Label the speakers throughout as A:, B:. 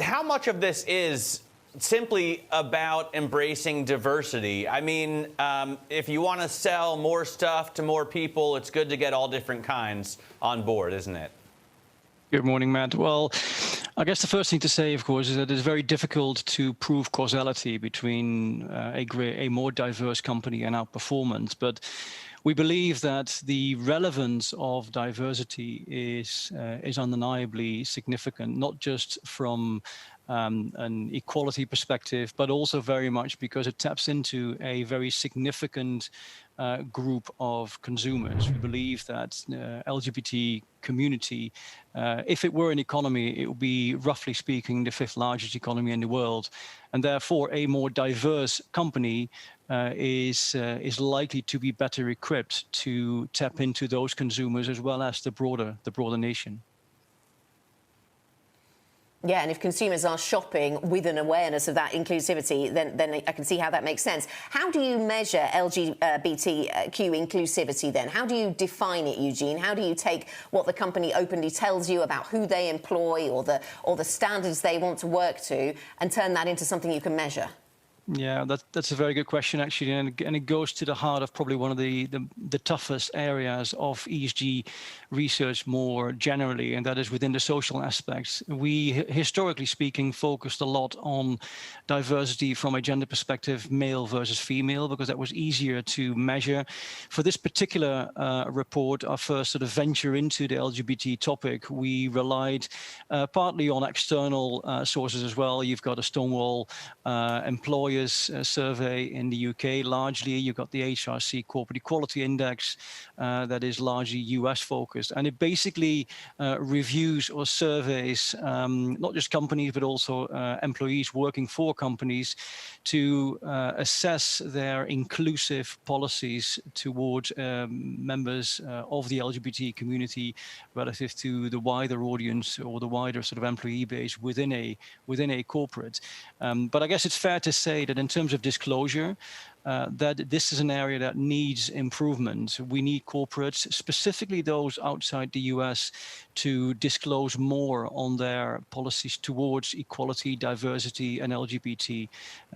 A: How much of this is simply about embracing diversity? I mean, if you want to sell more stuff to more people, it's good to get all different kinds on board, isn't it?
B: Good morning, Matt. Well, I guess the first thing to say, of course, is that it's very difficult to prove causality between a more diverse company and outperformance. But we believe that the relevance of diversity is undeniably significant, not just from an equality perspective, but also very much because it taps into a very significant group of consumers. We believe that LGBT community, if it were an economy, it would be, roughly speaking, the 5th largest economy in the world. And therefore, a more diverse company is likely to be better equipped to tap into those consumers as well as the broader nation.
C: Yeah, and if consumers are shopping with an awareness of that inclusivity, then I can see how that makes sense. How do you measure LGBTQ inclusivity then? How do you define it, Eugene? How do you take what the company openly tells you about who they employ or the standards they want to work to and turn that into something you can measure?
B: Yeah, that's a very good question, actually, and it goes to the heart of probably one of the toughest areas of ESG research more generally, and that is within the social aspects. We, historically speaking, focused a lot on diversity from a gender perspective, male versus female, because that was easier to measure. For this particular report, our first sort of venture into the LGBT topic, we relied partly on external sources as well. You've got a Stonewall employers survey in the UK. Largely, you've got the HRC Corporate Equality Index that is largely US focused. And it basically reviews or surveys not just companies, but also employees working for companies to assess their inclusive policies towards members of the LGBT community relative to the wider audience or the wider sort of employee base within a corporate. But I guess it's fair to say that in terms of disclosure, that this is an area that needs improvement. We need corporates, specifically those outside the US, to disclose more on their policies towards equality, diversity, and LGBT.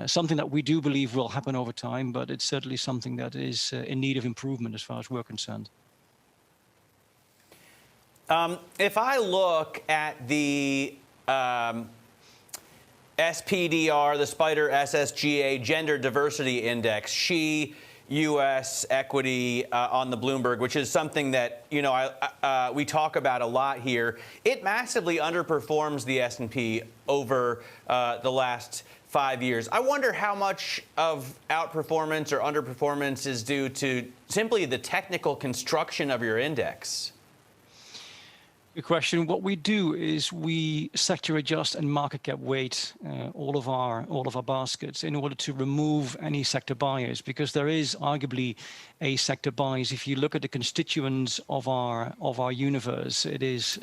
B: Something that we do believe will happen over time, but it's certainly something that is in need of improvement as far as we're concerned.
A: If I look at the SPDR, the Spider SSGA Gender Diversity Index, U.S. equity on the Bloomberg, which is something that we talk about a lot here. It massively underperforms the S&P over the last 5 years. I wonder how much of outperformance or underperformance is due to simply the technical construction of your index.
B: Good question. What we do is we sector adjust and market cap weight all of our baskets in order to remove any sector bias, because there is arguably a sector bias. If you look at the constituents of our universe, it is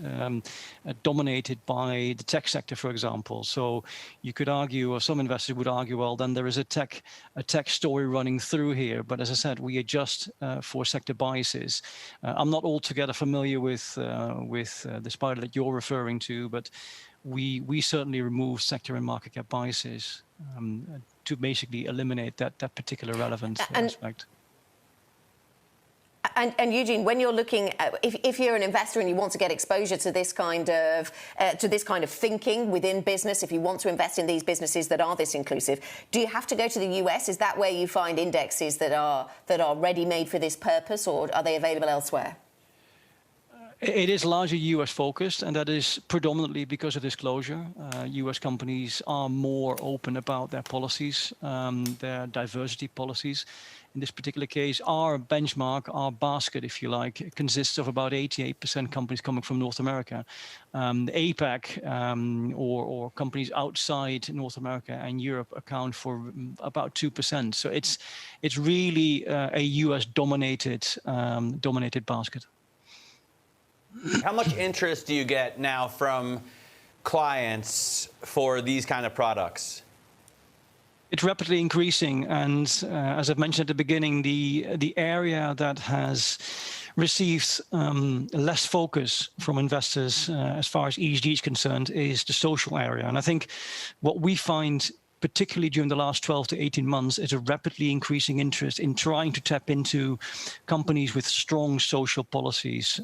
B: dominated by the tech sector, for example. So you could argue, or some investors would argue, well, then there is a tech story running through here. But as I said, we adjust for sector biases. I'm not altogether familiar with the spider that you're referring to, but we certainly remove sector and market cap biases to basically eliminate that particular relevant aspect.
C: And Eugene, when you're looking at, if you're an investor and you want to get exposure to this kind of thinking within business, if you want to invest in these businesses that are this inclusive, do you have to go to the US? Is that where you find indexes that are ready made for this purpose, or are they available elsewhere?
B: It is largely US focused, and that is predominantly because of disclosure. US companies are more open about their policies, their diversity policies. In this particular case, our benchmark, our basket, if you like, consists of about 88% companies coming from North America. APAC or companies outside North America and Europe account for about 2%. So it's really a US dominated basket.
A: How much interest do you get now from clients for these kind of products?
B: It's rapidly increasing, and as I've mentioned at the beginning, the area that has received less focus from investors as far as ESG is concerned is the social area. And I think what we find, particularly during the last 12 to 18 months, is a rapidly increasing interest in trying to tap into companies with strong social policies,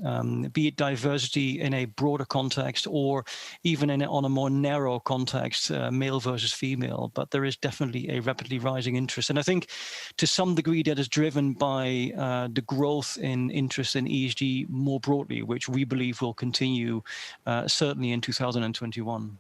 B: be it diversity in a broader context or even on a more narrow context, male versus female. But there is definitely a rapidly rising interest. And I think to some degree that is driven by the growth in interest in ESG more broadly, which we believe will continue certainly in 2021.